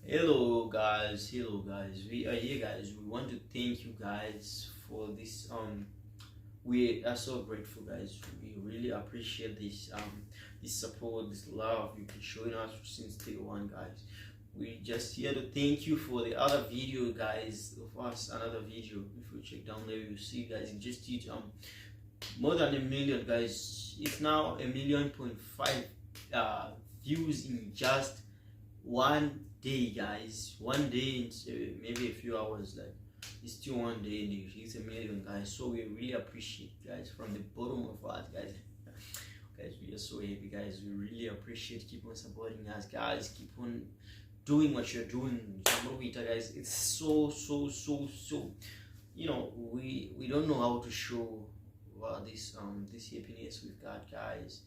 Hello guys, we are here guys. We want to thank you guys for this we are so grateful guys. We really appreciate this support, this love you've been showing us since day one guys. We just here to thank you for the other video guys of us, another video. If you check down there you see guys it just did more than a million guys. It's now a million point five views in just one day guys. One day maybe a few hours, like it's still one day and it's a million guys. So we really appreciate guys from the bottom of our heart guys. Guys, we are so happy guys. We really appreciate, keep on supporting us guys, keep on doing what you're doing guys. It's so we don't know how to show this happiness we've got guys.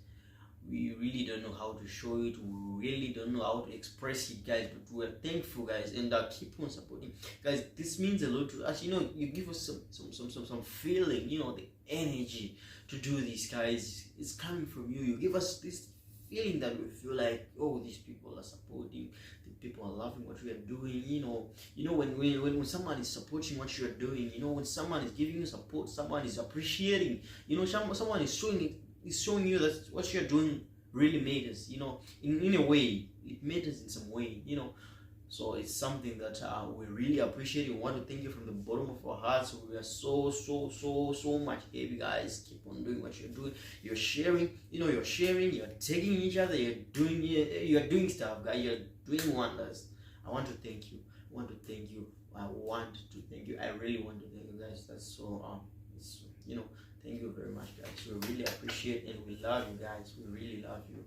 We really don't know how to show it. We really don't know how to express it guys, but we're thankful guys, and keep on supporting guys. This means a lot to us. You give us some feeling, the energy to do this guys. It's coming from you. You give us this feeling that we feel like, oh, these people are supporting, the people are loving what we are doing. When someone is supporting what you are doing, when someone is giving you support, someone is appreciating, someone is showing you that what you're doing really matters. In a way it matters, in some way. So it's something that we really appreciate. We want to thank you from the bottom of our hearts. We are so much happy guys. Keep on doing what you're doing. You're sharing, you're tagging each other, you're doing stuff guys. You're doing wonders. I want to thank you. I want to thank you. I really want to thank you guys. That's so thank you very much guys. We really appreciate and we love you guys. We really love you.